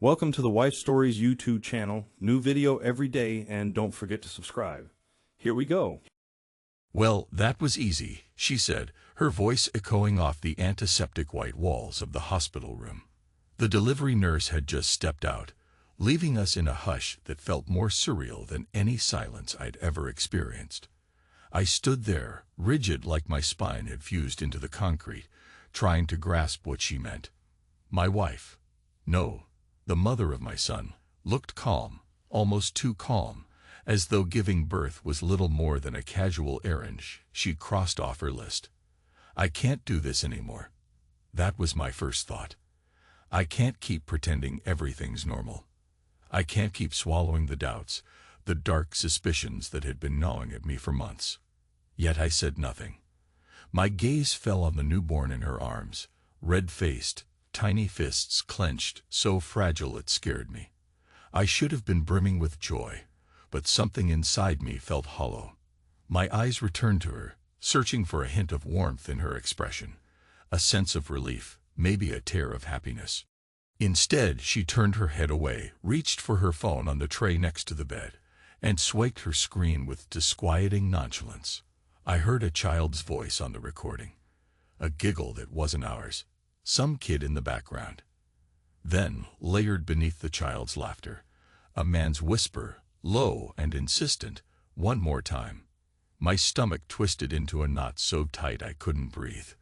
Welcome to the Wife Stories YouTube channel. New video every day, and don't forget to subscribe. Here we go. "Well, that was easy," she said, her voice echoing off the antiseptic white walls of the hospital room. The delivery nurse had just stepped out, leaving us in a hush that felt more surreal than any silence I'd ever experienced. I stood there, rigid like my spine had fused into the concrete, trying to grasp what she meant. My wife, no, the mother of my son, looked calm, almost too calm, as though giving birth was little more than a casual errand she'd crossed off her list. I can't do this anymore. That was my first thought. I can't keep pretending everything's normal. I can't keep swallowing the doubts, the dark suspicions that had been gnawing at me for months. Yet I said nothing. My gaze fell on the newborn in her arms, red-faced, tiny fists clenched, so fragile it scared me. I should have been brimming with joy, but something inside me felt hollow. My eyes returned to her, searching for a hint of warmth in her expression, a sense of relief, maybe a tear of happiness. Instead, she turned her head away, reached for her phone on the tray next to the bed, and swiped her screen with disquieting nonchalance. I heard a child's voice on the recording, a giggle that wasn't ours, some kid in the background. Then, layered beneath the child's laughter, a man's whisper, low and insistent, "One more time." My stomach twisted into a knot so tight I couldn't breathe.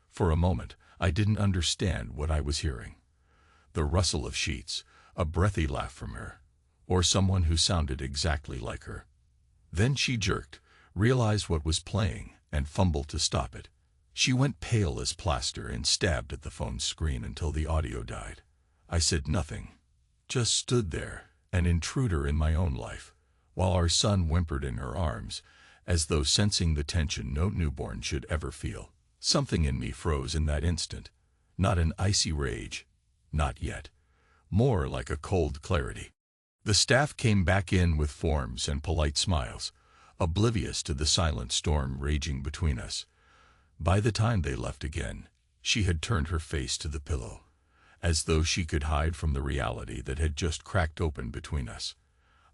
For a moment, I didn't understand what I was hearing. The rustle of sheets, a breathy laugh from her, or someone who sounded exactly like her. Then she jerked, realized what was playing, and fumbled to stop it. She went pale as plaster and stabbed at the phone screen until the audio died. I said nothing, just stood there, an intruder in my own life, while our son whimpered in her arms, as though sensing the tension no newborn should ever feel. Something in me froze in that instant, not an icy rage, not yet, more like a cold clarity. The staff came back in with forms and polite smiles, oblivious to the silent storm raging between us. By the time they left again, she had turned her face to the pillow, as though she could hide from the reality that had just cracked open between us.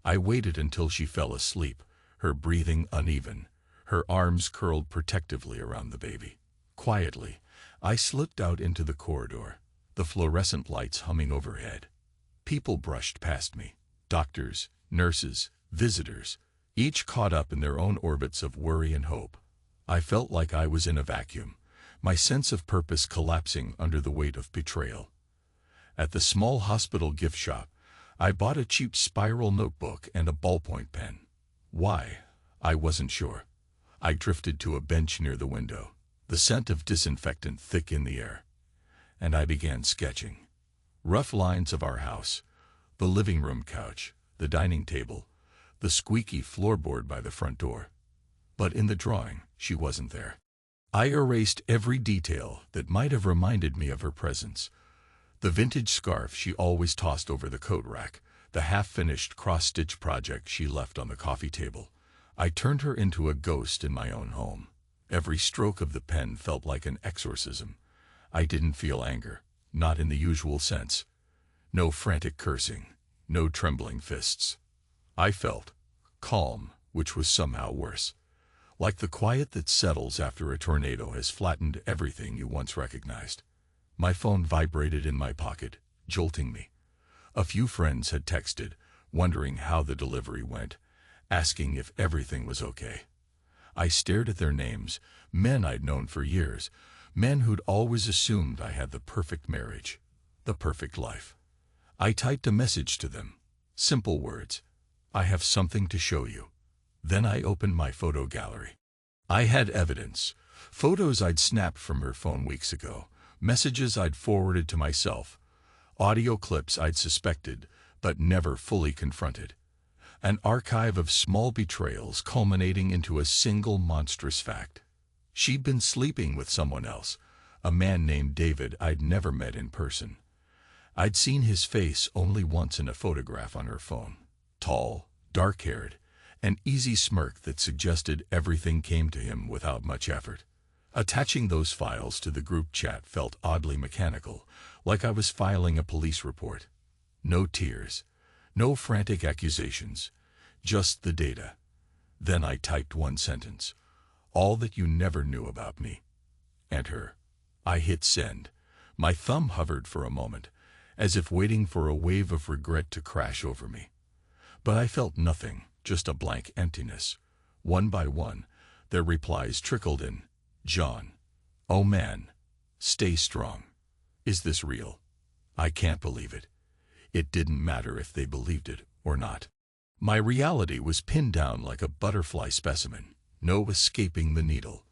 I waited until she fell asleep, her breathing uneven, her arms curled protectively around the baby. Quietly, I slipped out into the corridor, the fluorescent lights humming overhead. People brushed past me, doctors, nurses, visitors, each caught up in their own orbits of worry and hope. I felt like I was in a vacuum, my sense of purpose collapsing under the weight of betrayal. At the small hospital gift shop, I bought a cheap spiral notebook and a ballpoint pen. Why? I wasn't sure. I drifted to a bench near the window, the scent of disinfectant thick in the air, and I began sketching. Rough lines of our house, the living room couch, the dining table, the squeaky floorboard by the front door. But in the drawing, she wasn't there. I erased every detail that might have reminded me of her presence. The vintage scarf she always tossed over the coat rack, the half-finished cross-stitch project she left on the coffee table. I turned her into a ghost in my own home. Every stroke of the pen felt like an exorcism. I didn't feel anger, not in the usual sense. No frantic cursing, no trembling fists. I felt calm, which was somehow worse. Like the quiet that settles after a tornado has flattened everything you once recognized. My phone vibrated in my pocket, jolting me. A few friends had texted, wondering how the delivery went, asking if everything was okay. I stared at their names, men I'd known for years, men who'd always assumed I had the perfect marriage, the perfect life. I typed a message to them, simple words, "I have something to show you." Then I opened my photo gallery. I had evidence, photos I'd snapped from her phone weeks ago, messages I'd forwarded to myself, audio clips I'd suspected but never fully confronted. An archive of small betrayals culminating into a single monstrous fact. She'd been sleeping with someone else, a man named David I'd never met in person. I'd seen his face only once in a photograph on her phone. Tall, dark-haired, an easy smirk that suggested everything came to him without much effort. Attaching those files to the group chat felt oddly mechanical, like I was filing a police report. No tears, no frantic accusations, just the data. Then I typed one sentence. All that you never knew about me. And her. I hit send. My thumb hovered for a moment, as if waiting for a wave of regret to crash over me. But I felt nothing, just a blank emptiness. One by one, their replies trickled in. John. Oh man. Stay strong. Is this real? I can't believe it. It didn't matter if they believed it or not. My reality was pinned down like a butterfly specimen, no escaping the needle.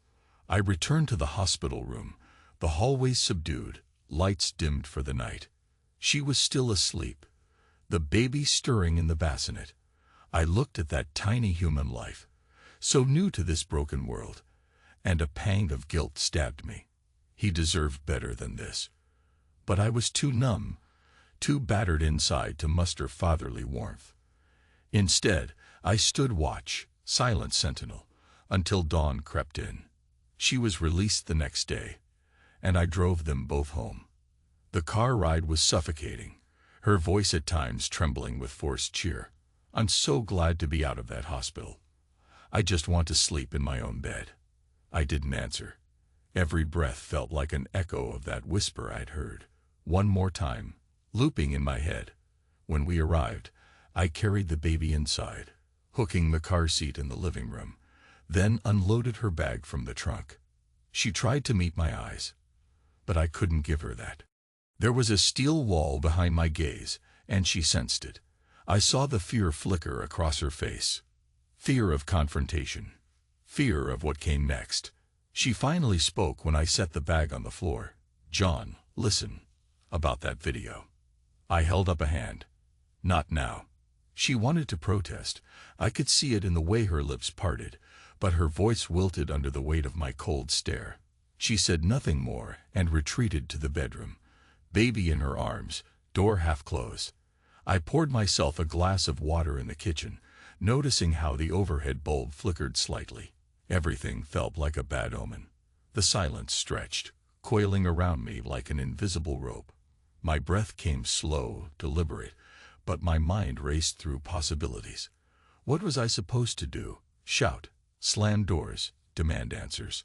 I returned to the hospital room, the hallways subdued, lights dimmed for the night. She was still asleep, the baby stirring in the bassinet. I looked at that tiny human life, so new to this broken world, and a pang of guilt stabbed me. He deserved better than this. But I was too numb, too battered inside to muster fatherly warmth. Instead, I stood watch, silent sentinel, until dawn crept in. She was released the next day, and I drove them both home. The car ride was suffocating, her voice at times trembling with forced cheer. I'm so glad to be out of that hospital. I just want to sleep in my own bed. I didn't answer. Every breath felt like an echo of that whisper I'd heard. One more time, looping in my head. When we arrived, I carried the baby inside, hooking the car seat in the living room, then unloaded her bag from the trunk. She tried to meet my eyes, but I couldn't give her that. There was a steel wall behind my gaze, and she sensed it. I saw the fear flicker across her face. Fear of confrontation. Fear of what came next. She finally spoke when I set the bag on the floor. John, listen. About that video. I held up a hand. Not now. She wanted to protest. I could see it in the way her lips parted, but her voice wilted under the weight of my cold stare. She said nothing more and retreated to the bedroom, baby in her arms, door half closed. I poured myself a glass of water in the kitchen, noticing how the overhead bulb flickered slightly. Everything felt like a bad omen. The silence stretched, coiling around me like an invisible rope. My breath came slow, deliberate, but my mind raced through possibilities. What was I supposed to do? Shout, slam doors, demand answers?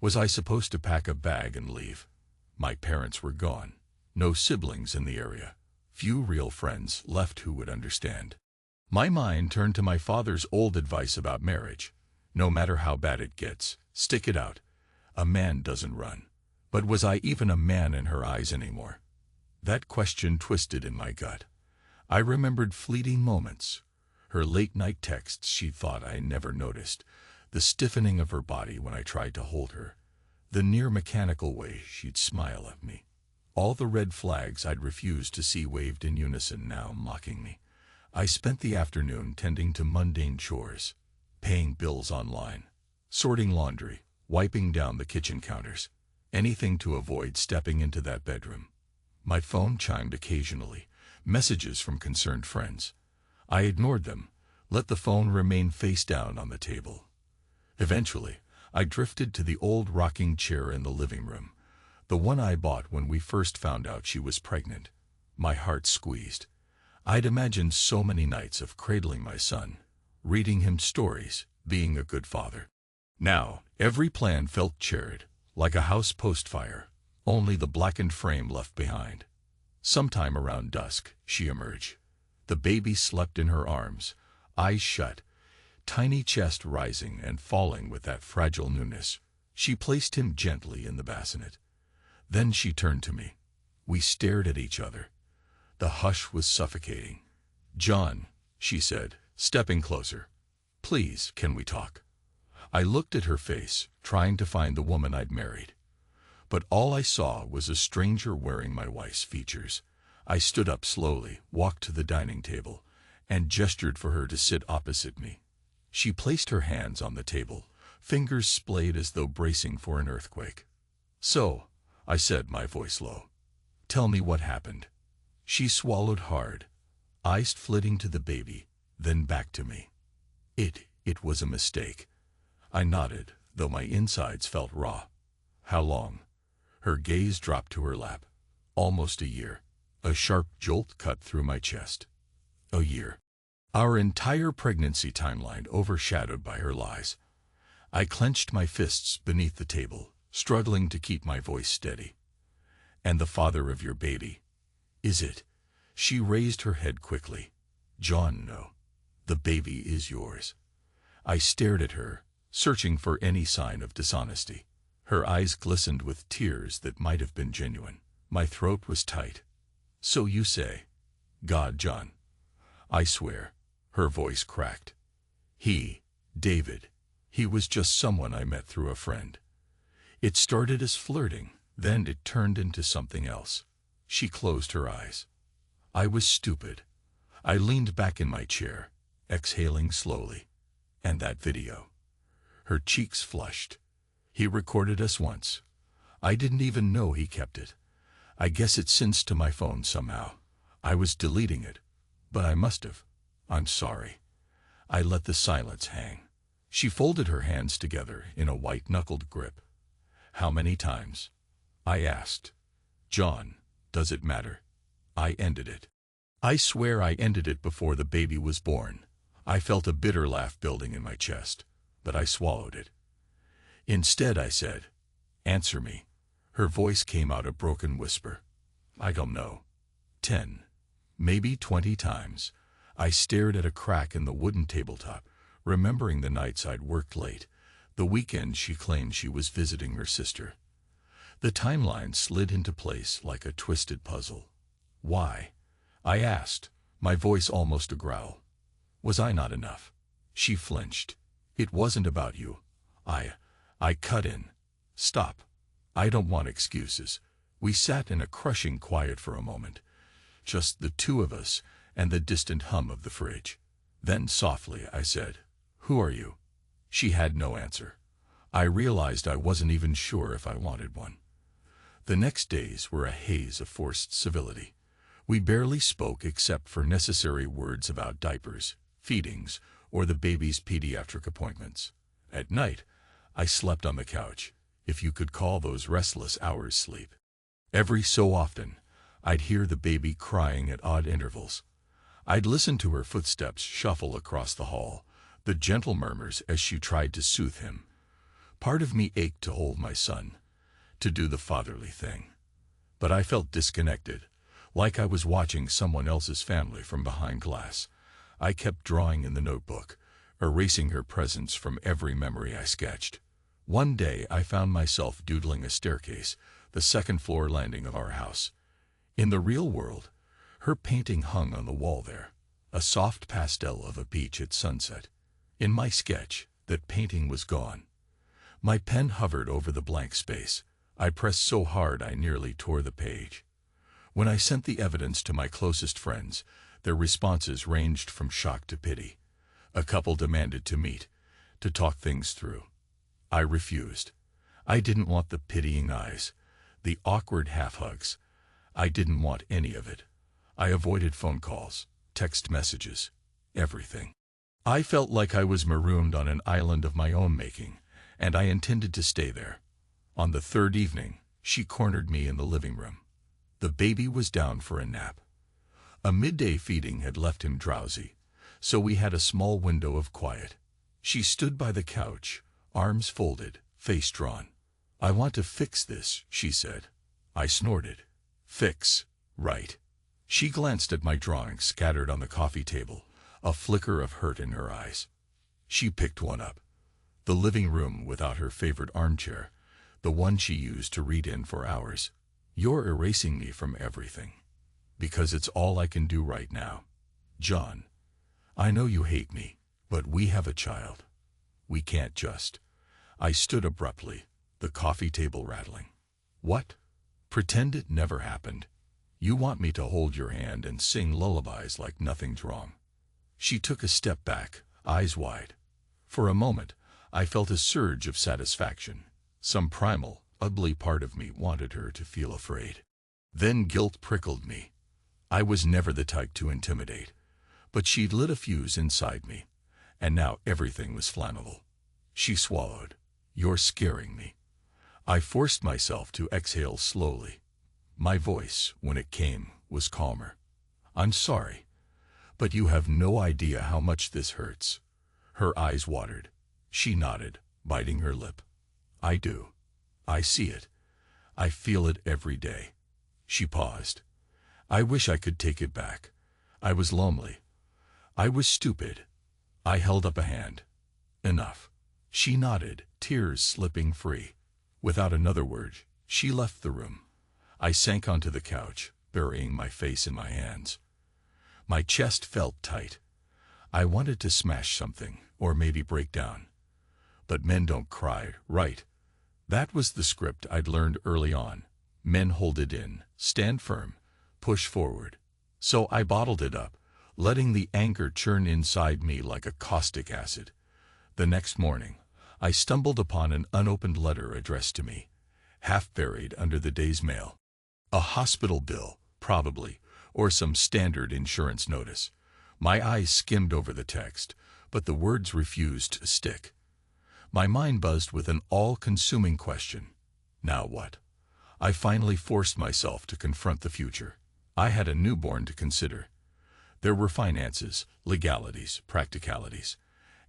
Was I supposed to pack a bag and leave? My parents were gone. No siblings in the area. Few real friends left who would understand. My mind turned to my father's old advice about marriage. No matter how bad it gets, stick it out. A man doesn't run. But was I even a man in her eyes anymore? That question twisted in my gut. I remembered fleeting moments. Her late-night texts she thought I never noticed. The stiffening of her body when I tried to hold her. The near-mechanical way she'd smile at me. All the red flags I'd refused to see waved in unison now, mocking me. I spent the afternoon tending to mundane chores, paying bills online, sorting laundry, wiping down the kitchen counters. Anything to avoid stepping into that bedroom. My phone chimed occasionally, messages from concerned friends. I ignored them, let the phone remain face down on the table. Eventually, I drifted to the old rocking chair in the living room, the one I bought when we first found out she was pregnant. My heart squeezed. I'd imagined so many nights of cradling my son, reading him stories, being a good father. Now, every plan felt charred, like a house post-fire, only the blackened frame left behind. Sometime around dusk, she emerged. The baby slept in her arms, eyes shut, tiny chest rising and falling with that fragile newness. She placed him gently in the bassinet. Then she turned to me. We stared at each other. The hush was suffocating. John, she said, stepping closer. Please, can we talk? I looked at her face, trying to find the woman I'd married. But all I saw was a stranger wearing my wife's features. I stood up slowly, walked to the dining table, and gestured for her to sit opposite me. She placed her hands on the table, fingers splayed as though bracing for an earthquake. So, I said, my voice low, tell me what happened. She swallowed hard, eyes flitting to the baby, then back to me. It was a mistake. I nodded, though my insides felt raw. How long? Her gaze dropped to her lap. Almost a year. A sharp jolt cut through my chest. A year. Our entire pregnancy timeline overshadowed by her lies. I clenched my fists beneath the table, struggling to keep my voice steady. And the father of your baby? Is it? She raised her head quickly. John, no. The baby is yours. I stared at her, searching for any sign of dishonesty. Her eyes glistened with tears that might have been genuine. My throat was tight. So you say? God, John. I swear. Her voice cracked. David, he was just someone I met through a friend. It started as flirting, then it turned into something else. She closed her eyes. I was stupid. I leaned back in my chair, exhaling slowly. And that video. Her cheeks flushed. He recorded us once. I didn't even know he kept it. I guess it synced to my phone somehow. I was deleting it, but I must have. I'm sorry. I let the silence hang. She folded her hands together in a white-knuckled grip. How many times? I asked. John, does it matter? I ended it. I swear I ended it before the baby was born. I felt a bitter laugh building in my chest, but I swallowed it. Instead, I said, answer me. Her voice came out a broken whisper. I don't know. 10, maybe 20 times. I stared at a crack in the wooden tabletop, remembering the nights I'd worked late, the weekends she claimed she was visiting her sister. The timeline slid into place like a twisted puzzle. Why? I asked, my voice almost a growl. Was I not enough? She flinched. It wasn't about you. I cut in. Stop. I don't want excuses. We sat in a crushing quiet for a moment. Just the two of us and the distant hum of the fridge. Then softly I said, who are you? She had no answer. I realized I wasn't even sure if I wanted one. The next days were a haze of forced civility. We barely spoke except for necessary words about diapers, feedings, or the baby's pediatric appointments. At night, I slept on the couch, if you could call those restless hours sleep. Every so often, I'd hear the baby crying at odd intervals. I'd listen to her footsteps shuffle across the hall, the gentle murmurs as she tried to soothe him. Part of me ached to hold my son, to do the fatherly thing. But I felt disconnected, like I was watching someone else's family from behind glass. I kept drawing in the notebook, erasing her presence from every memory I sketched. One day I found myself doodling a staircase, the second-floor landing of our house. In the real world, her painting hung on the wall there, a soft pastel of a beach at sunset. In my sketch, that painting was gone. My pen hovered over the blank space. I pressed so hard I nearly tore the page. When I sent the evidence to my closest friends, their responses ranged from shock to pity. A couple demanded to meet, to talk things through. I refused. I didn't want the pitying eyes, the awkward half-hugs. I didn't want any of it. I avoided phone calls, text messages, everything. I felt like I was marooned on an island of my own making, and I intended to stay there. On the third evening, she cornered me in the living room. The baby was down for a nap. A midday feeding had left him drowsy, so we had a small window of quiet. She stood by the couch, arms folded, face drawn. I want to fix this, she said. I snorted. Fix, right. She glanced at my drawings scattered on the coffee table, a flicker of hurt in her eyes. She picked one up. The living room without her favorite armchair, the one she used to read in for hours. You're erasing me from everything. Because it's all I can do right now. John, I know you hate me, but we have a child. We can't just. I stood abruptly, the coffee table rattling. What? Pretend it never happened. You want me to hold your hand and sing lullabies like nothing's wrong. She took a step back, eyes wide. For a moment, I felt a surge of satisfaction. Some primal, ugly part of me wanted her to feel afraid. Then guilt prickled me. I was never the type to intimidate, but she'd lit a fuse inside me, and now everything was flammable. She swallowed. You're scaring me. I forced myself to exhale slowly. My voice, when it came, was calmer. "I'm sorry, but you have no idea how much this hurts." Her eyes watered. She nodded, biting her lip. "I do. I see it. I feel it every day." She paused. "I wish I could take it back. I was lonely. I was stupid." I held up a hand. "Enough." She nodded, tears slipping free. Without another word, she left the room. I sank onto the couch, burying my face in my hands. My chest felt tight. I wanted to smash something, or maybe break down. But men don't cry, right? That was the script I'd learned early on. Men hold it in, stand firm, push forward. So I bottled it up, letting the anger churn inside me like a caustic acid. The next morning, I stumbled upon an unopened letter addressed to me, half buried under the day's mail. A hospital bill, probably, or some standard insurance notice. My eyes skimmed over the text, but the words refused to stick. My mind buzzed with an all-consuming question. Now what? I finally forced myself to confront the future. I had a newborn to consider. There were finances, legalities, practicalities,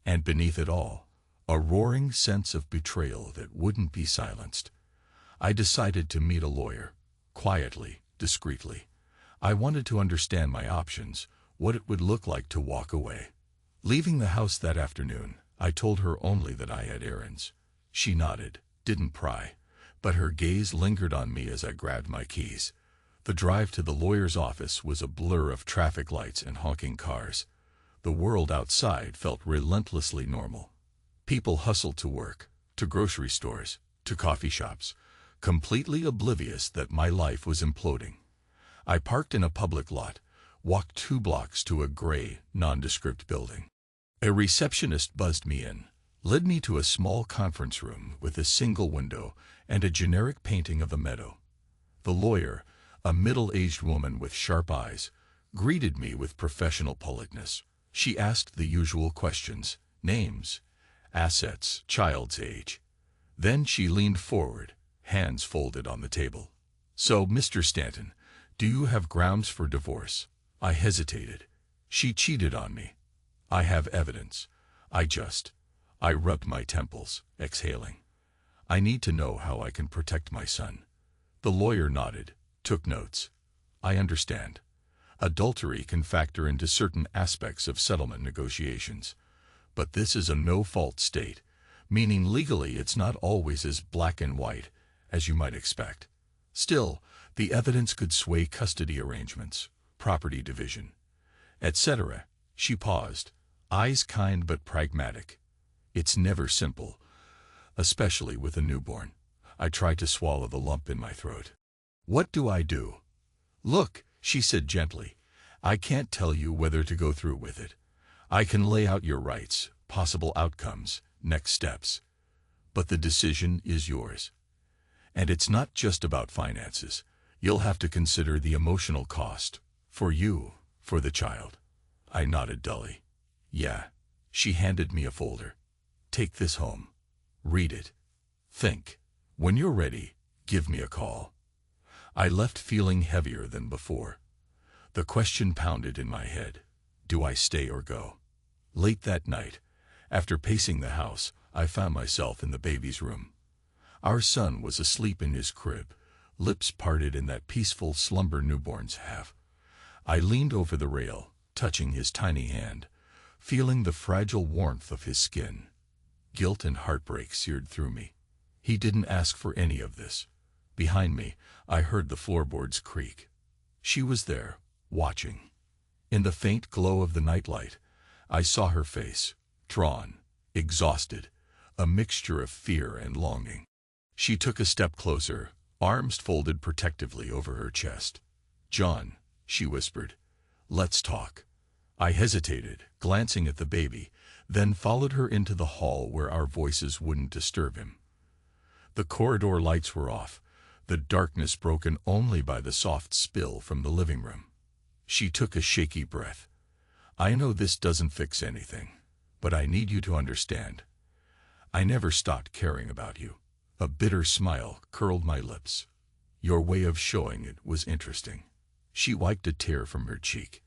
and beneath it all, a roaring sense of betrayal that wouldn't be silenced. I decided to meet a lawyer, quietly, discreetly. I wanted to understand my options, what it would look like to walk away. Leaving the house that afternoon, I told her only that I had errands. She nodded, didn't pry, but her gaze lingered on me as I grabbed my keys. The drive to the lawyer's office was a blur of traffic lights and honking cars. The world outside felt relentlessly normal. People hustled to work, to grocery stores, to coffee shops, completely oblivious that my life was imploding. I parked in a public lot, walked 2 blocks to a gray, nondescript building. A receptionist buzzed me in, led me to a small conference room with a single window and a generic painting of a meadow. The lawyer, a middle-aged woman with sharp eyes, greeted me with professional politeness. She asked the usual questions: names, assets, child's age. Then she leaned forward, hands folded on the table. "So, Mr. Stanton, do you have grounds for divorce?" I hesitated. She cheated on me. "I have evidence." I rubbed my temples, exhaling. "I need to know how I can protect my son." The lawyer nodded, took notes. "I understand. Adultery can factor into certain aspects of settlement negotiations. But this is a no-fault state, meaning legally it's not always as black and white as you might expect. Still, the evidence could sway custody arrangements, property division, etc." She paused, eyes kind but pragmatic. "It's never simple, especially with a newborn." I tried to swallow the lump in my throat. "What do I do?" "Look," she said gently, "I can't tell you whether to go through with it. I can lay out your rights, possible outcomes, next steps. But the decision is yours. And it's not just about finances. You'll have to consider the emotional cost. For you, for the child." I nodded dully. "Yeah." She handed me a folder. "Take this home. Read it. Think. When you're ready, give me a call." I left feeling heavier than before. The question pounded in my head. Do I stay or go? Late that night, after pacing the house, I found myself in the baby's room. Our son was asleep in his crib, lips parted in that peaceful slumber newborns have. I leaned over the rail, touching his tiny hand, feeling the fragile warmth of his skin. Guilt and heartbreak seared through me. He didn't ask for any of this. Behind me, I heard the floorboards creak. She was there, watching. In the faint glow of the nightlight, I saw her face, drawn, exhausted, a mixture of fear and longing. She took a step closer, arms folded protectively over her chest. "John," she whispered, "let's talk." I hesitated, glancing at the baby, then followed her into the hall where our voices wouldn't disturb him. The corridor lights were off, the darkness broken only by the soft spill from the living room. She took a shaky breath. "I know this doesn't fix anything, but I need you to understand. I never stopped caring about you." A bitter smile curled my lips. "Your way of showing it was interesting." She wiped a tear from her cheek.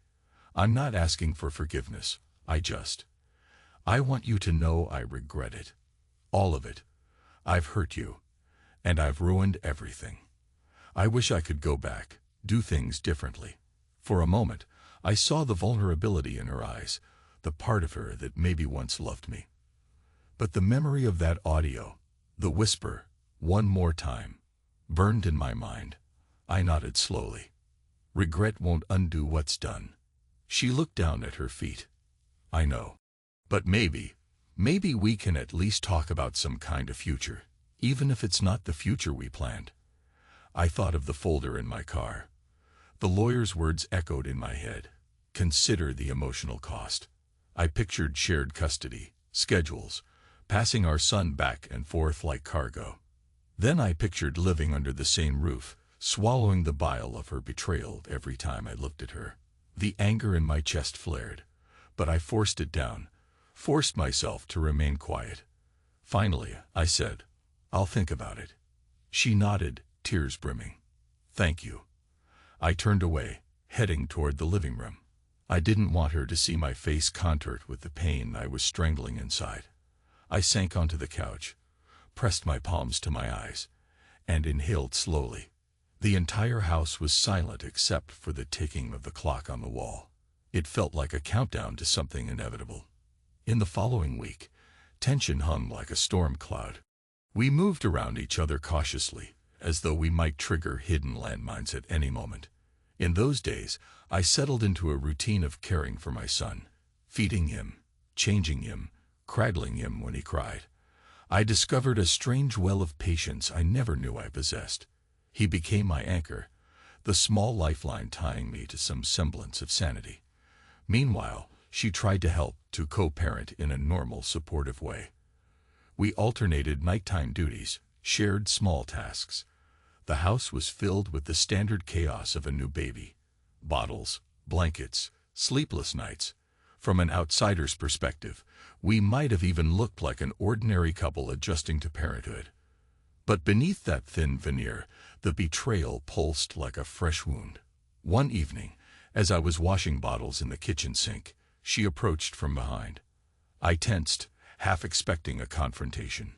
I'm not asking for forgiveness. I want you to know I regret it. All of it. I've hurt you. And I've ruined everything. I wish I could go back, do things differently. For a moment, I saw the vulnerability in her eyes, the part of her that maybe once loved me. But the memory of that audio, the whisper, one more time, burned in my mind. I nodded slowly. Regret won't undo what's done. She looked down at her feet. I know. But maybe we can at least talk about some kind of future, even if it's not the future we planned. I thought of the folder in my car. The lawyer's words echoed in my head. Consider the emotional cost. I pictured shared custody, schedules, passing our son back and forth like cargo. Then I pictured living under the same roof, swallowing the bile of her betrayal every time I looked at her. The anger in my chest flared, but I forced it down, forced myself to remain quiet. Finally, I said, I'll think about it. She nodded, tears brimming. Thank you. I turned away, heading toward the living room. I didn't want her to see my face contoured with the pain I was strangling inside. I sank onto the couch, pressed my palms to my eyes, and inhaled slowly. The entire house was silent except for the ticking of the clock on the wall. It felt like a countdown to something inevitable. In the following week, tension hung like a storm cloud. We moved around each other cautiously, as though we might trigger hidden landmines at any moment. In those days, I settled into a routine of caring for my son, feeding him, changing him, cradling him when he cried. I discovered a strange well of patience I never knew I possessed. He became my anchor, the small lifeline tying me to some semblance of sanity. Meanwhile, she tried to help, to co-parent in a normal, supportive way. We alternated nighttime duties, shared small tasks. The house was filled with the standard chaos of a new baby. Bottles, blankets, sleepless nights. From an outsider's perspective, we might have even looked like an ordinary couple adjusting to parenthood. But beneath that thin veneer, the betrayal pulsed like a fresh wound. One evening, as I was washing bottles in the kitchen sink, she approached from behind. I tensed, half expecting a confrontation.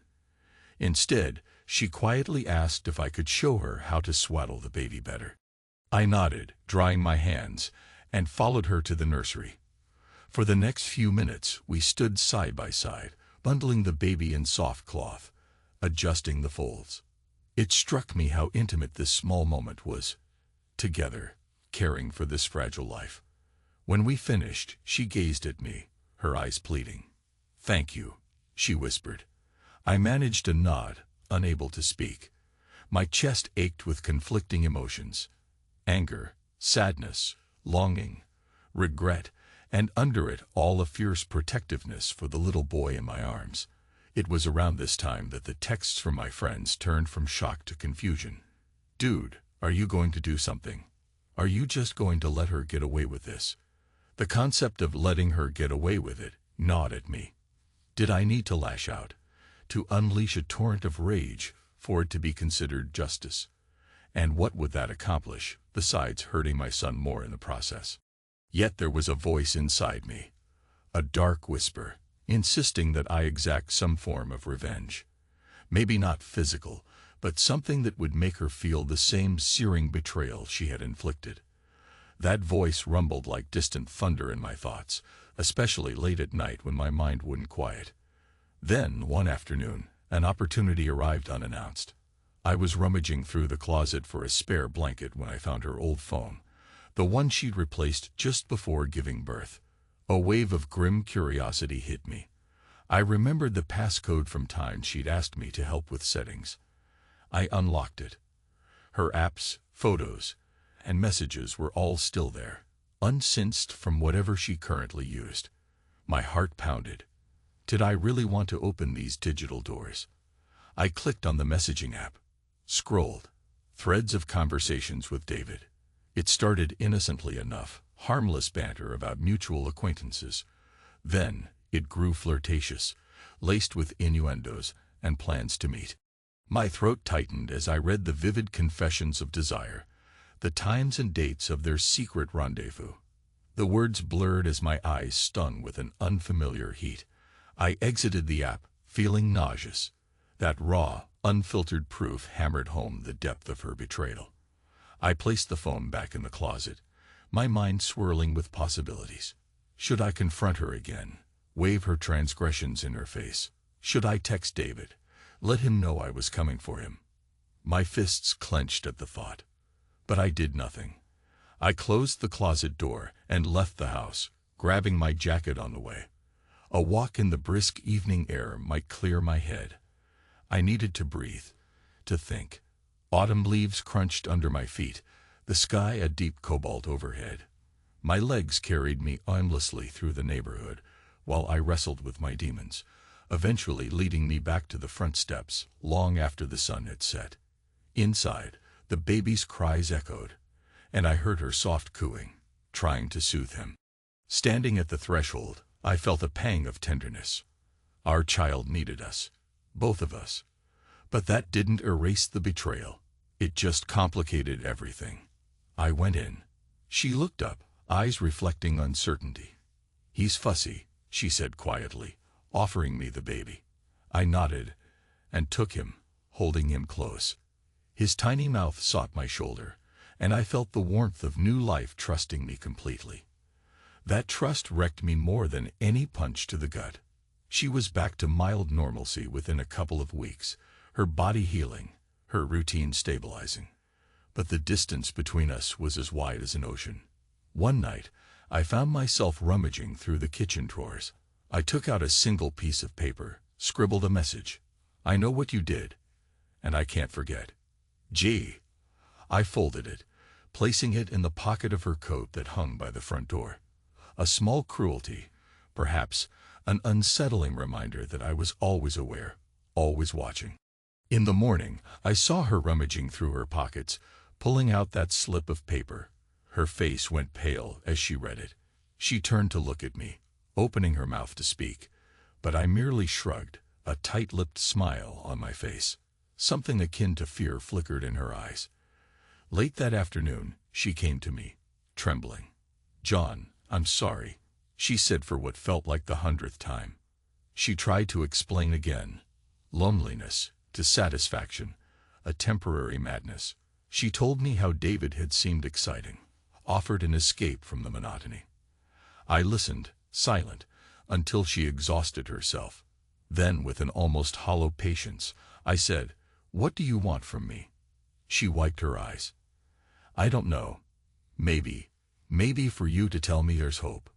Instead, she quietly asked if I could show her how to swaddle the baby better. I nodded, drying my hands, and followed her to the nursery. For the next few minutes, we stood side by side, bundling the baby in soft cloth, adjusting the folds. It struck me how intimate this small moment was. Together, caring for this fragile life. When we finished, she gazed at me, her eyes pleading. Thank you, she whispered. I managed a nod, unable to speak. My chest ached with conflicting emotions. Anger, sadness, longing, regret, and under it all a fierce protectiveness for the little boy in my arms. It was around this time that the texts from my friends turned from shock to confusion. Dude, are you going to do something? Are you just going to let her get away with this? The concept of letting her get away with it gnawed at me. Did I need to lash out, to unleash a torrent of rage for it to be considered justice? And what would that accomplish, besides hurting my son more in the process? Yet there was a voice inside me, a dark whisper, insisting that I exact some form of revenge. Maybe not physical, but something that would make her feel the same searing betrayal she had inflicted. That voice rumbled like distant thunder in my thoughts, especially late at night when my mind wouldn't quiet. Then, one afternoon, an opportunity arrived unannounced. I was rummaging through the closet for a spare blanket when I found her old phone, the one she'd replaced just before giving birth. A wave of grim curiosity hit me. I remembered the passcode from times she'd asked me to help with settings. I unlocked it. Her apps, photos, and messages were all still there, unsynced from whatever she currently used. My heart pounded. Did I really want to open these digital doors? I clicked on the messaging app, scrolled. Threads of conversations with David. It started innocently enough, harmless banter about mutual acquaintances. Then it grew flirtatious, laced with innuendos and plans to meet. My throat tightened as I read the vivid confessions of desire, the times and dates of their secret rendezvous. The words blurred as my eyes stung with an unfamiliar heat. I exited the app, feeling nauseous. That raw, unfiltered proof hammered home the depth of her betrayal. I placed the phone back in the closet, my mind swirling with possibilities. Should I confront her again, wave her transgressions in her face? Should I text David, let him know I was coming for him? My fists clenched at the thought. But I did nothing. I closed the closet door and left the house, grabbing my jacket on the way. A walk in the brisk evening air might clear my head. I needed to breathe, to think. Autumn leaves crunched under my feet, the sky a deep cobalt overhead. My legs carried me aimlessly through the neighborhood while I wrestled with my demons, eventually leading me back to the front steps long after the sun had set. Inside, the baby's cries echoed, and I heard her soft cooing, trying to soothe him. Standing at the threshold, I felt a pang of tenderness. Our child needed us, both of us. But that didn't erase the betrayal. It just complicated everything. I went in. She looked up, eyes reflecting uncertainty. "He's fussy," she said quietly, offering me the baby. I nodded and took him, holding him close. His tiny mouth sought my shoulder, and I felt the warmth of new life trusting me completely. That trust wrecked me more than any punch to the gut. She was back to mild normalcy within a couple of weeks, her body healing, her routine stabilizing. But the distance between us was as wide as an ocean. One night, I found myself rummaging through the kitchen drawers. I took out a single piece of paper, scribbled a message. "I know what you did, and I can't forget. G." I folded it, placing it in the pocket of her coat that hung by the front door. A small cruelty, perhaps an unsettling reminder that I was always aware, always watching. In the morning, I saw her rummaging through her pockets, pulling out that slip of paper. Her face went pale as she read it. She turned to look at me, opening her mouth to speak, but I merely shrugged, a tight-lipped smile on my face. Something akin to fear flickered in her eyes. Late that afternoon, she came to me, trembling. "John, I'm sorry," she said for what felt like the 100th time. She tried to explain again. Loneliness, dissatisfaction, a temporary madness. She told me how David had seemed exciting, offered an escape from the monotony. I listened, silent, until she exhausted herself. Then, with an almost hollow patience, I said, "What do you want from me?" She wiped her eyes. "I don't know. Maybe for you to tell me there's hope."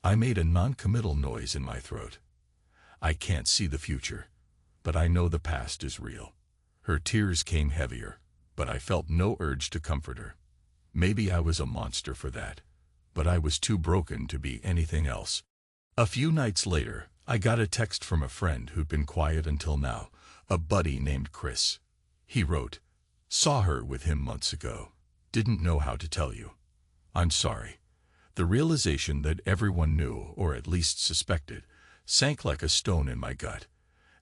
I made a non-committal noise in my throat. "I can't see the future, but I know the past is real." Her tears came heavier, but I felt no urge to comfort her. Maybe I was a monster for that, but I was too broken to be anything else. A few nights later, I got a text from a friend who'd been quiet until now, a buddy named Chris. He wrote, "Saw her with him months ago. Didn't know how to tell you. I'm sorry." The realization that everyone knew, or at least suspected, sank like a stone in my gut.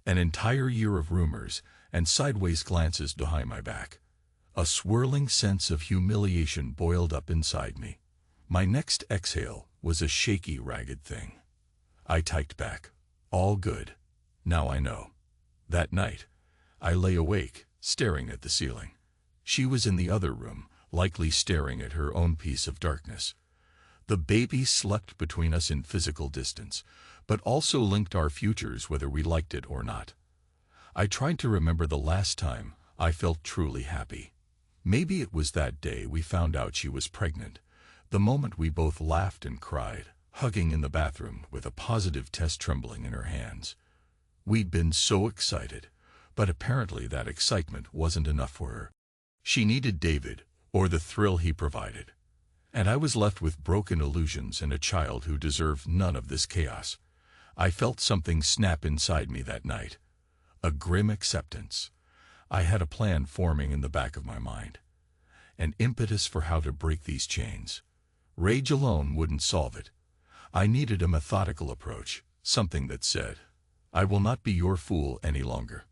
An entire year of rumors and sideways glances behind my back. A swirling sense of humiliation boiled up inside me. My next exhale was a shaky, ragged thing. I typed back, "All good. Now I know." That night, I lay awake, staring at the ceiling. She was in the other room, likely staring at her own piece of darkness. The baby slept between us in physical distance, but also linked our futures whether we liked it or not. I tried to remember the last time I felt truly happy. Maybe it was that day we found out she was pregnant, the moment we both laughed and cried, hugging in the bathroom with a positive test trembling in her hands. We'd been so excited, but apparently that excitement wasn't enough for her. She needed David, or the thrill he provided. And I was left with broken illusions and a child who deserved none of this chaos. I felt something snap inside me that night. A grim acceptance. I had a plan forming in the back of my mind. An impetus for how to break these chains. Rage alone wouldn't solve it. I needed a methodical approach, something that said, "I will not be your fool any longer."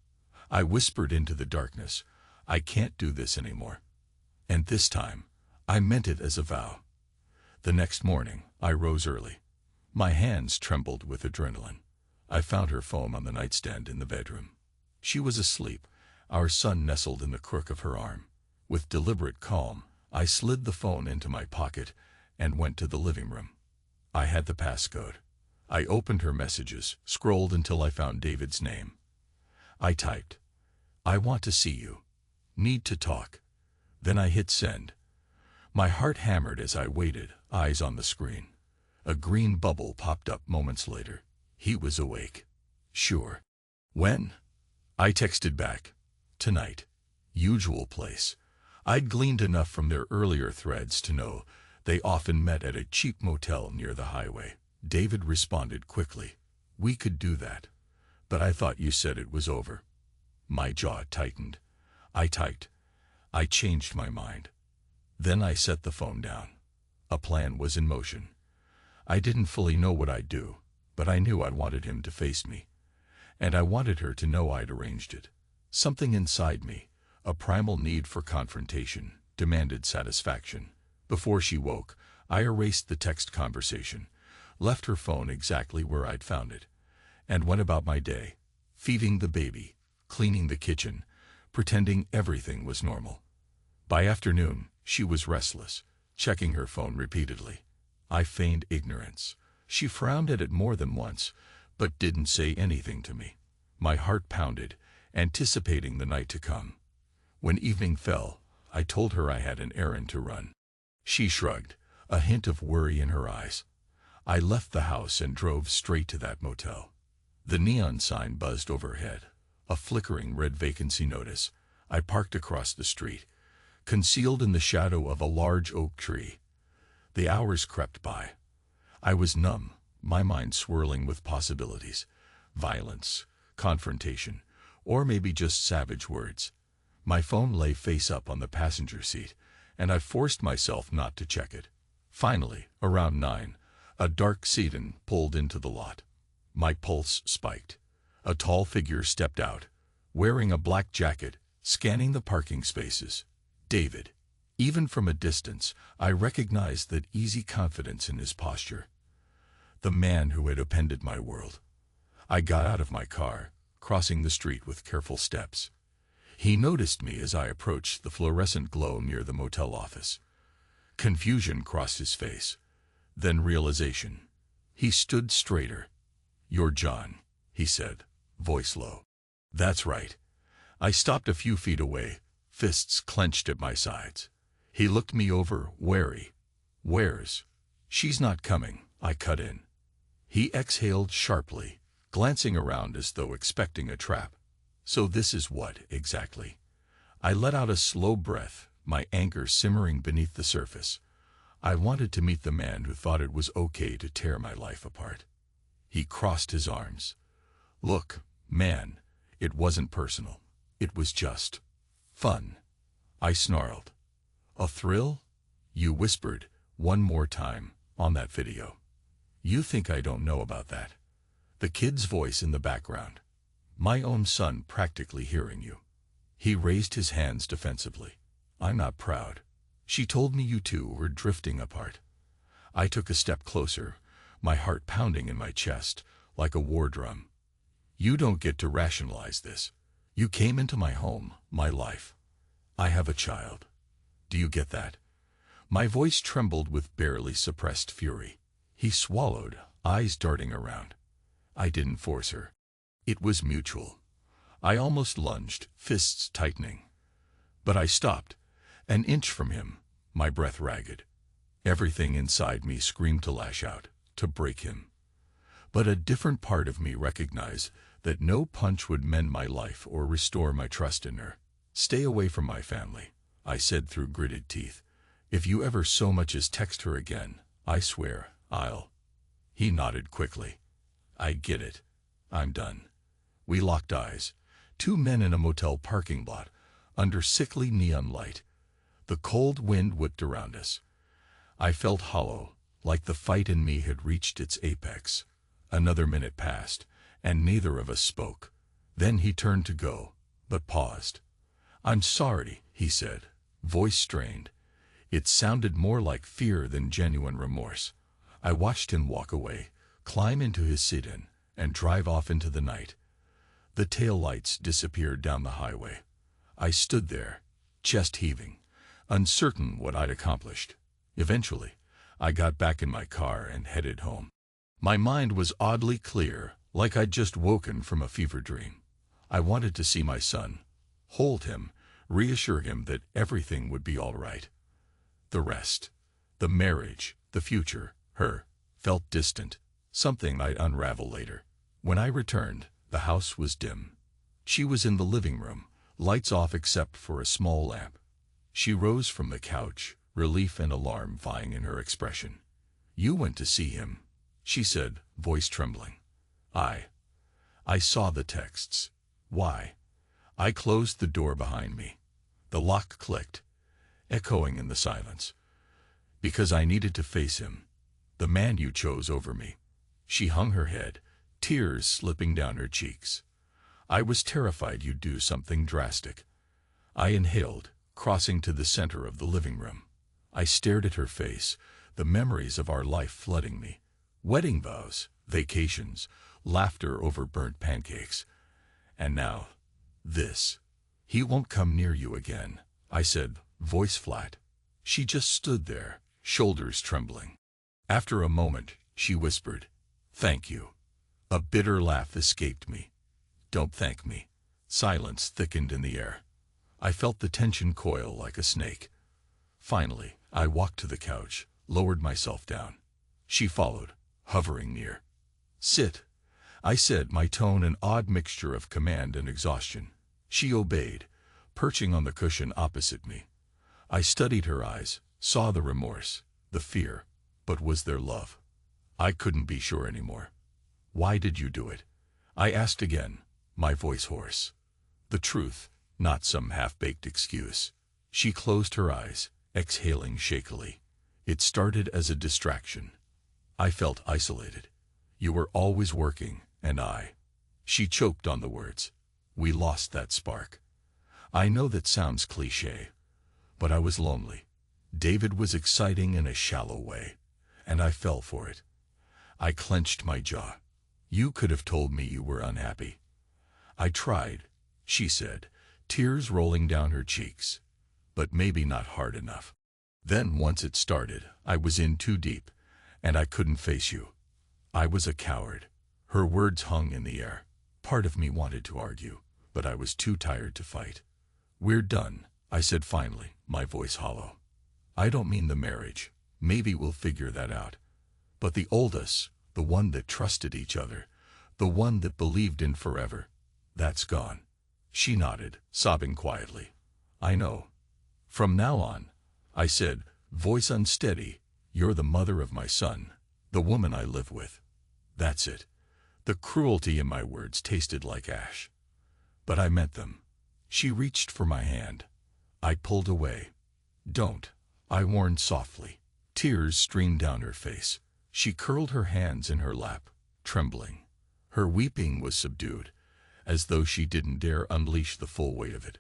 I whispered into the darkness, "I can't do this anymore." And this time, I meant it as a vow. The next morning, I rose early. My hands trembled with adrenaline. I found her phone on the nightstand in the bedroom. She was asleep, our son nestled in the crook of her arm. With deliberate calm, I slid the phone into my pocket and went to the living room. I had the passcode. I opened her messages, scrolled until I found David's name. I typed, "I want to see you. Need to talk." Then I hit send. My heart hammered as I waited, eyes on the screen. A green bubble popped up moments later. He was awake. Sure. When? I texted back. Tonight. Usual place. I'd gleaned enough from their earlier threads to know they often met at a cheap motel near the highway. David responded quickly. We could do that. But I thought you said it was over. My jaw tightened. I typed. I changed my mind. Then I set the phone down. A plan was in motion. I didn't fully know what I'd do, but I knew I wanted him to face me. And I wanted her to know I'd arranged it. Something inside me, a primal need for confrontation, demanded satisfaction. Before she woke, I erased the text conversation, left her phone exactly where I'd found it, and went about my day, feeding the baby, cleaning the kitchen, pretending everything was normal. By afternoon, she was restless, checking her phone repeatedly. I feigned ignorance. She frowned at it more than once, but didn't say anything to me. My heart pounded, anticipating the night to come. When evening fell, I told her I had an errand to run. She shrugged, a hint of worry in her eyes. I left the house and drove straight to that motel. The neon sign buzzed overhead, a flickering red vacancy notice. I parked across the street, concealed in the shadow of a large oak tree. The hours crept by. I was numb, my mind swirling with possibilities. Violence, confrontation, or maybe just savage words. My phone lay face up on the passenger seat, and I forced myself not to check it. Finally, around 9, a dark sedan pulled into the lot. My pulse spiked. A tall figure stepped out, wearing a black jacket, scanning the parking spaces. David. Even from a distance, I recognized that easy confidence in his posture. The man who had upended my world. I got out of my car, crossing the street with careful steps. He noticed me as I approached the fluorescent glow near the motel office. Confusion crossed his face, then realization. He stood straighter. "You're John," he said, voice low. "That's right." I stopped a few feet away, fists clenched at my sides. He looked me over, wary. "Where's?" "She's not coming," I cut in. He exhaled sharply, glancing around as though expecting a trap. So this is what, exactly? I let out a slow breath, my anger simmering beneath the surface. I wanted to meet the man who thought it was okay to tear my life apart. He crossed his arms. "Look, man, it wasn't personal. It was just fun." I snarled. "A thrill?" You whispered, "One more time, on that video." "You think I don't know about that?" The kid's voice in the background. "My own son practically hearing you." He raised his hands defensively. "I'm not proud. She told me you two were drifting apart." I took a step closer, my heart pounding in my chest, like a war drum. "You don't get to rationalize this. You came into my home, my life. I have a child. Do you get that?" My voice trembled with barely suppressed fury. He swallowed, eyes darting around. I didn't force her. It was mutual. I almost lunged, fists tightening. But I stopped, an inch from him, my breath ragged. Everything inside me screamed to lash out, to break him. But a different part of me recognized that no punch would mend my life or restore my trust in her. "Stay away from my family," I said through gritted teeth. "If you ever so much as text her again, I swear, I'll..." He nodded quickly. "I get it. I'm done." We locked eyes, two men in a motel parking lot, under sickly neon light. The cold wind whipped around us. I felt hollow, like the fight in me had reached its apex. Another minute passed, and neither of us spoke. Then he turned to go, but paused. "I'm sorry," he said, voice strained. It sounded more like fear than genuine remorse. I watched him walk away, climb into his sit-in, and drive off into the night. The taillights disappeared down the highway. I stood there, chest heaving, uncertain what I'd accomplished. Eventually, I got back in my car and headed home. My mind was oddly clear, like I'd just woken from a fever dream. I wanted to see my son, hold him, reassure him that everything would be all right. The rest, the marriage, the future, her, felt distant, something I'd unravel later. When I returned, the house was dim. She was in the living room, lights off except for a small lamp. She rose from the couch, relief and alarm vying in her expression. "You went to see him," she said, voice trembling. I saw the texts. Why? I closed the door behind me. The lock clicked, echoing in the silence. "Because I needed to face him, the man you chose over me." She hung her head, tears slipping down her cheeks. "I was terrified you'd do something drastic." I inhaled, crossing to the center of the living room. I stared at her face, the memories of our life flooding me. Wedding vows, vacations, laughter over burnt pancakes. And now, this. "He won't come near you again," I said, voice flat. She just stood there, shoulders trembling. After a moment, she whispered, "Thank you." A bitter laugh escaped me. "Don't thank me." Silence thickened in the air. I felt the tension coil like a snake. Finally, I walked to the couch, lowered myself down. She followed, hovering near. "Sit," I said, my tone an odd mixture of command and exhaustion. She obeyed, perching on the cushion opposite me. I studied her eyes, saw the remorse, the fear, but was there love? I couldn't be sure anymore. "Why did you do it?" I asked again, my voice hoarse. The truth, not some half-baked excuse. She closed her eyes, exhaling shakily. "It started as a distraction. I felt isolated. You were always working, and I—" She choked on the words. "We lost that spark." I know that sounds cliché, but I was lonely. David was exciting in a shallow way, and I fell for it. I clenched my jaw. "You could have told me you were unhappy." "I tried," she said, tears rolling down her cheeks. "But maybe not hard enough. Then once it started, I was in too deep, and I couldn't face you. I was a coward." Her words hung in the air. Part of me wanted to argue, but I was too tired to fight. "We're done," I said finally, my voice hollow. "I don't mean the marriage. Maybe we'll figure that out. But the old us, the one that trusted each other, the one that believed in forever, that's gone." She nodded, sobbing quietly. "I know. From now on," I said, voice unsteady, "you're the mother of my son, the woman I live with. That's it." The cruelty in my words tasted like ash. But I meant them. She reached for my hand. I pulled away. "Don't," I warned softly. Tears streamed down her face. She curled her hands in her lap, trembling. Her weeping was subdued, as though she didn't dare unleash the full weight of it.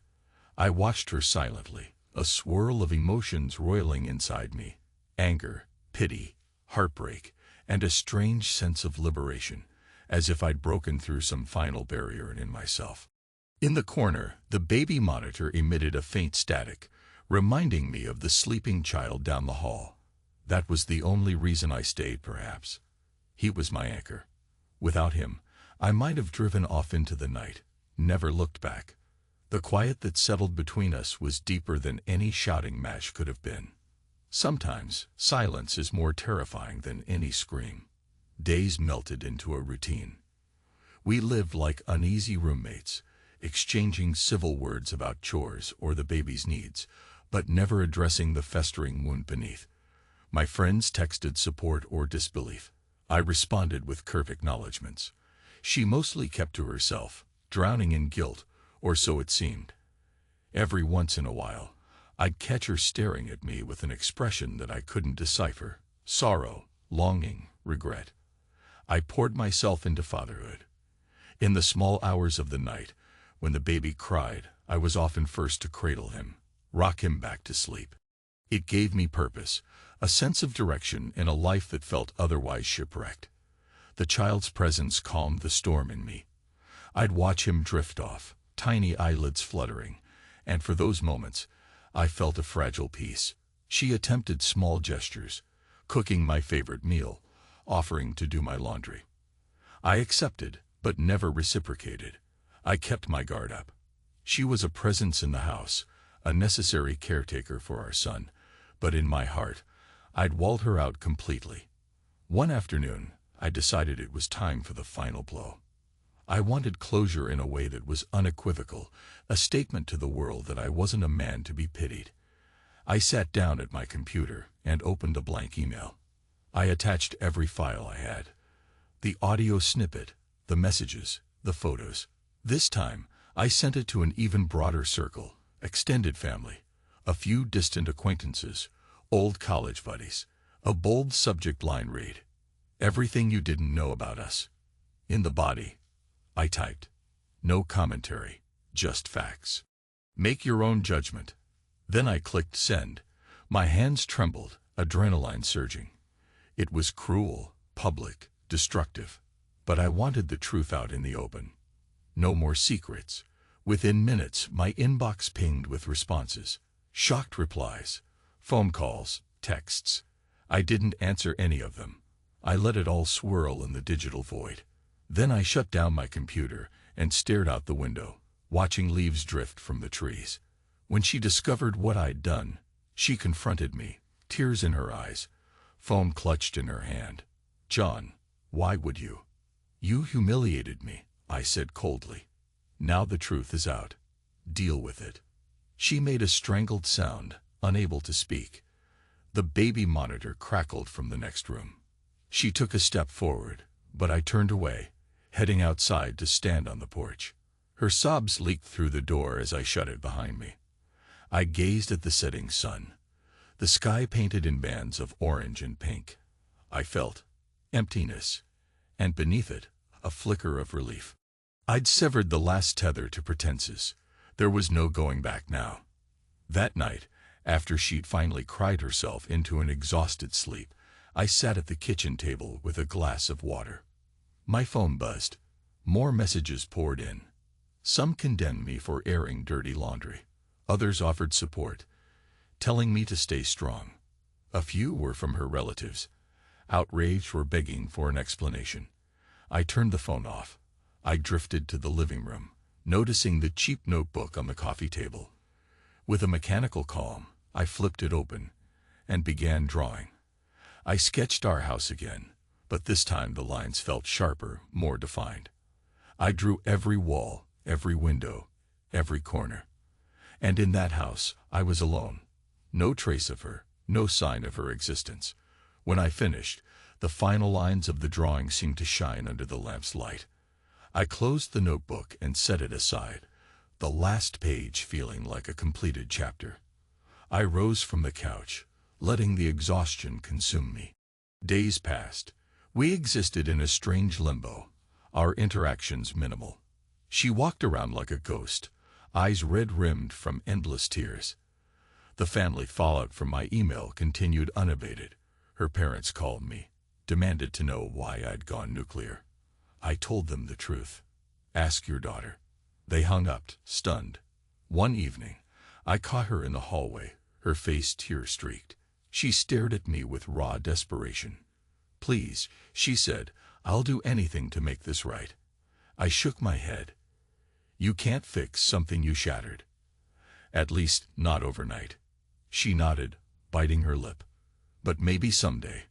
I watched her silently, a swirl of emotions roiling inside me. Anger, pity, heartbreak, and a strange sense of liberation, as if I'd broken through some final barrier in myself. In the corner, the baby monitor emitted a faint static, reminding me of the sleeping child down the hall. That was the only reason I stayed, perhaps. He was my anchor. Without him, I might have driven off into the night, never looked back. The quiet that settled between us was deeper than any shouting match could have been. Sometimes, silence is more terrifying than any scream. Days melted into a routine. We lived like uneasy roommates, exchanging civil words about chores or the baby's needs, but never addressing the festering wound beneath. My friends texted support or disbelief. I responded with curt acknowledgments. She mostly kept to herself, drowning in guilt, or so it seemed. Every once in a while, I'd catch her staring at me with an expression that I couldn't decipher: sorrow, longing, regret. I poured myself into fatherhood. In the small hours of the night, when the baby cried, I was often first to cradle him, rock him back to sleep. It gave me purpose, a sense of direction in a life that felt otherwise shipwrecked. The child's presence calmed the storm in me. I'd watch him drift off, tiny eyelids fluttering, and for those moments, I felt a fragile peace. She attempted small gestures, cooking my favorite meal, offering to do my laundry. I accepted, but never reciprocated. I kept my guard up. She was a presence in the house, a necessary caretaker for our son, but in my heart, I'd walled her out completely. One afternoon, I decided it was time for the final blow. I wanted closure in a way that was unequivocal, a statement to the world that I wasn't a man to be pitied. I sat down at my computer and opened a blank email. I attached every file I had. The audio snippet, the messages, the photos. This time, I sent it to an even broader circle, extended family, a few distant acquaintances, old college buddies. A bold subject line read, "Everything you didn't know about us." In the body, I typed, "No commentary, just facts. Make your own judgment." Then I clicked send. My hands trembled, adrenaline surging. It was cruel, public, destructive, but I wanted the truth out in the open. No more secrets. Within minutes, my inbox pinged with responses, shocked replies, phone calls, texts. I didn't answer any of them. I let it all swirl in the digital void. Then I shut down my computer and stared out the window, watching leaves drift from the trees. When she discovered what I'd done, she confronted me, tears in her eyes, phone clutched in her hand. "John, why would you? You humiliated me," I said coldly. "Now the truth is out. Deal with it." She made a strangled sound, unable to speak. The baby monitor crackled from the next room. She took a step forward, but I turned away, heading outside to stand on the porch. Her sobs leaked through the door as I shut it behind me. I gazed at the setting sun, the sky painted in bands of orange and pink. I felt emptiness, and beneath it, a flicker of relief. I'd severed the last tether to pretenses. There was no going back now. That night, after she'd finally cried herself into an exhausted sleep, I sat at the kitchen table with a glass of water. My phone buzzed. More messages poured in. Some condemned me for airing dirty laundry. Others offered support, telling me to stay strong. A few were from her relatives, outraged or begging for an explanation. I turned the phone off. I drifted to the living room, noticing the cheap notebook on the coffee table. With a mechanical calm, I flipped it open and began drawing. I sketched our house again, but this time the lines felt sharper, more defined. I drew every wall, every window, every corner. And in that house, I was alone. No trace of her, no sign of her existence. When I finished, the final lines of the drawing seemed to shine under the lamp's light. I closed the notebook and set it aside, the last page feeling like a completed chapter. I rose from the couch, letting the exhaustion consume me. Days passed. We existed in a strange limbo, our interactions minimal. She walked around like a ghost, eyes red-rimmed from endless tears. The family fallout from my email continued unabated. Her parents called me, demanded to know why I'd gone nuclear. I told them the truth. "Ask your daughter." They hung up, stunned. One evening, I caught her in the hallway, her face tear-streaked. She stared at me with raw desperation. "Please," she said, "I'll do anything to make this right." I shook my head. "You can't fix something you shattered. At least, not overnight." She nodded, biting her lip. "But maybe someday."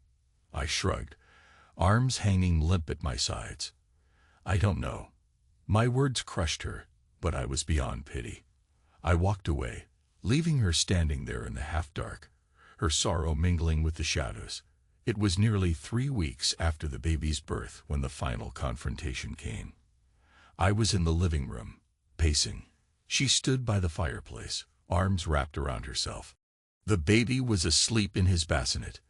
I shrugged, arms hanging limp at my sides. "I don't know." My words crushed her, but I was beyond pity. I walked away, leaving her standing there in the half-dark, her sorrow mingling with the shadows. It was nearly 3 weeks after the baby's birth when the final confrontation came. I was in the living room, pacing. She stood by the fireplace, arms wrapped around herself. The baby was asleep in his bassinet.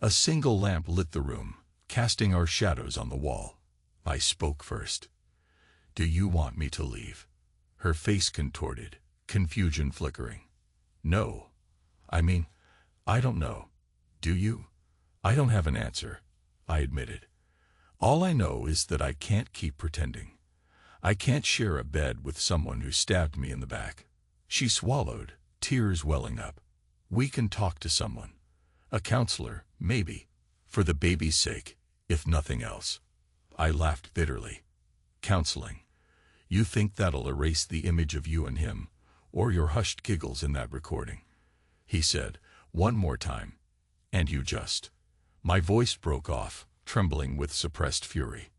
A single lamp lit the room, casting our shadows on the wall. I spoke first. "Do you want me to leave?" Her face contorted, confusion flickering. "No. I mean, I don't know. Do you? I don't have an answer, I admitted. All I know is that I can't keep pretending. I can't share a bed with someone who stabbed me in the back. She swallowed, tears welling up. We can talk to someone. A counselor, maybe. For the baby's sake, if nothing else. I laughed bitterly. Counseling. You think that'll erase the image of you and him, or your hushed giggles in that recording? He said, one more time. And you just. My voice broke off, trembling with suppressed fury.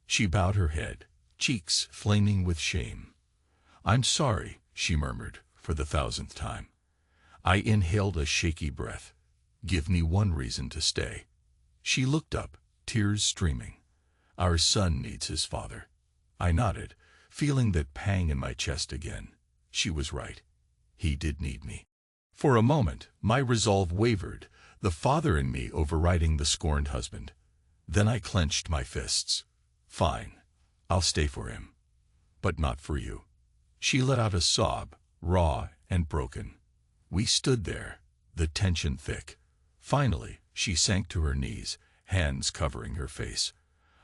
She bowed her head, cheeks flaming with shame. I'm sorry, she murmured, for the 1000th time. I inhaled a shaky breath. Give me one reason to stay. She looked up, tears streaming. Our son needs his father. I nodded, feeling that pang in my chest again. She was right. He did need me. For a moment, my resolve wavered, the father in me overriding the scorned husband. Then I clenched my fists. Fine. I'll stay for him. But not for you. She let out a sob, raw and broken. We stood there, the tension thick. Finally, she sank to her knees, hands covering her face.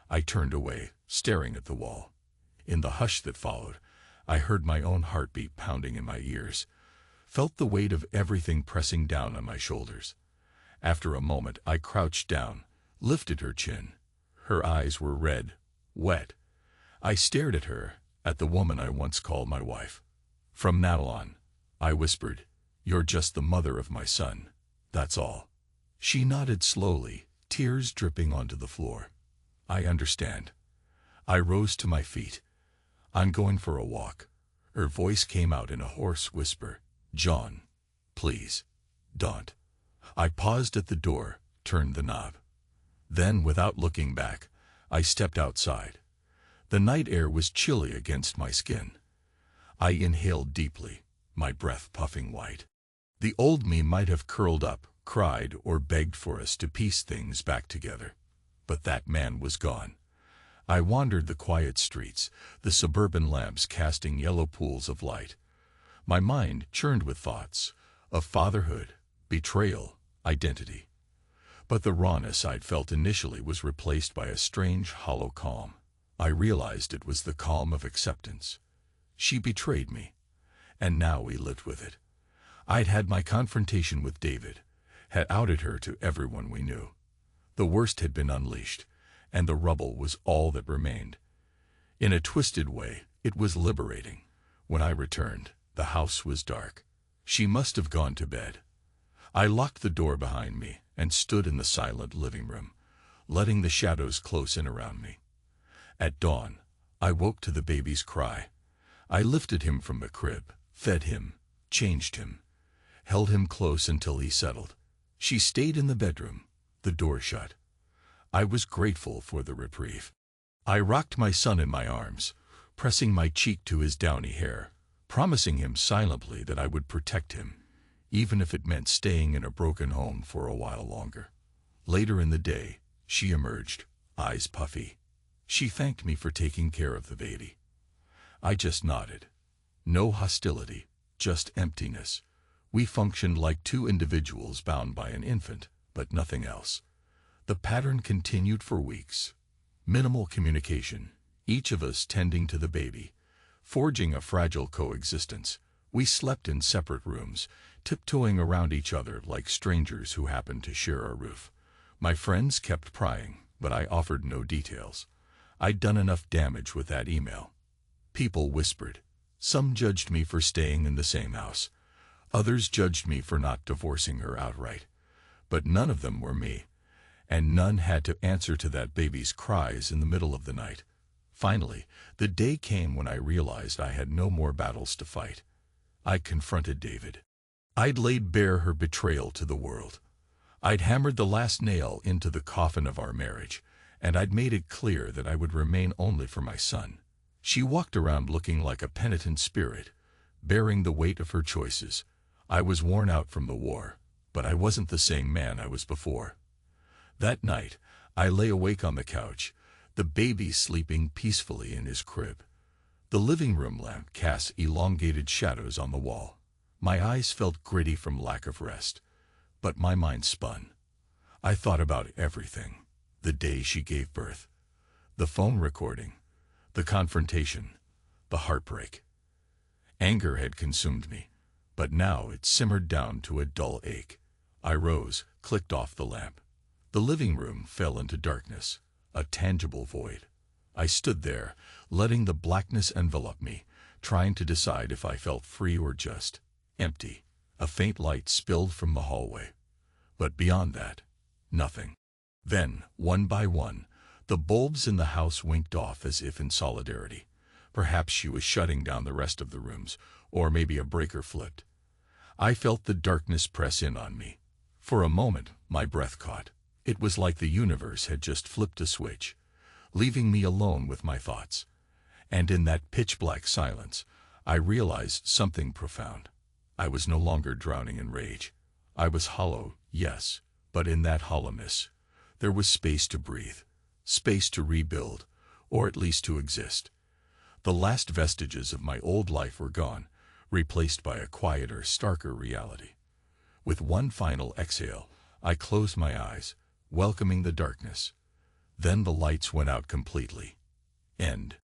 I turned away, staring at the wall. In the hush that followed, I heard my own heartbeat pounding in my ears, felt the weight of everything pressing down on my shoulders. After a moment, I crouched down, lifted her chin. Her eyes were red, wet. I stared at her, at the woman I once called my wife. From now on, I whispered, you're just the mother of my son. That's all. She nodded slowly, tears dripping onto the floor. I understand. I rose to my feet. I'm going for a walk. Her voice came out in a hoarse whisper. John, please, don't. I paused at the door, turned the knob. Then, without looking back, I stepped outside. The night air was chilly against my skin. I inhaled deeply, my breath puffing white. The old me might have curled up, cried, or begged for us to piece things back together. But that man was gone. I wandered the quiet streets, the suburban lamps casting yellow pools of light. My mind churned with thoughts of fatherhood, betrayal, identity. But the rawness I'd felt initially was replaced by a strange, hollow calm. I realized it was the calm of acceptance. She betrayed me, and now we lived with it. I'd had my confrontation with David, had outed her to everyone we knew. The worst had been unleashed, and the rubble was all that remained. In a twisted way, it was liberating. When I returned, the house was dark. She must have gone to bed. I locked the door behind me and stood in the silent living room, letting the shadows close in around me. At dawn, I woke to the baby's cry. I lifted him from the crib, fed him, changed him, held him close until he settled. She stayed in the bedroom, the door shut. I was grateful for the reprieve. I rocked my son in my arms, pressing my cheek to his downy hair, promising him silently that I would protect him, even if it meant staying in a broken home for a while longer. Later in the day, she emerged, eyes puffy. She thanked me for taking care of the baby. I just nodded. No hostility, just emptiness. We functioned like two individuals bound by an infant, but nothing else. The pattern continued for weeks. Minimal communication, each of us tending to the baby, forging a fragile coexistence. We slept in separate rooms, tiptoeing around each other like strangers who happened to share a roof. My friends kept prying, but I offered no details. I'd done enough damage with that email. People whispered. Some judged me for staying in the same house. Others judged me for not divorcing her outright. But none of them were me, and none had to answer to that baby's cries in the middle of the night. Finally, the day came when I realized I had no more battles to fight. I confronted David. I'd laid bare her betrayal to the world. I'd hammered the last nail into the coffin of our marriage, and I'd made it clear that I would remain only for my son. She walked around looking like a penitent spirit, bearing the weight of her choices. I was worn out from the war, but I wasn't the same man I was before. That night, I lay awake on the couch, the baby sleeping peacefully in his crib. The living room lamp cast elongated shadows on the wall. My eyes felt gritty from lack of rest. But my mind spun. I thought about everything. The day she gave birth, the phone recording, the confrontation, the heartbreak. Anger had consumed me, but now it simmered down to a dull ache. I rose, clicked off the lamp. The living room fell into darkness, a tangible void. I stood there, letting the blackness envelop me, trying to decide if I felt free or just empty. A faint light spilled from the hallway. But beyond that, nothing. Then, one by one, the bulbs in the house winked off as if in solidarity. Perhaps she was shutting down the rest of the rooms, or maybe a breaker flipped. I felt the darkness press in on me. For a moment, my breath caught. It was like the universe had just flipped a switch, leaving me alone with my thoughts. And in that pitch-black silence, I realized something profound. I was no longer drowning in rage. I was hollow, yes, but in that hollowness, there was space to breathe, space to rebuild, or at least to exist. The last vestiges of my old life were gone, replaced by a quieter, starker reality. With one final exhale, I closed my eyes, welcoming the darkness. Then the lights went out completely. End.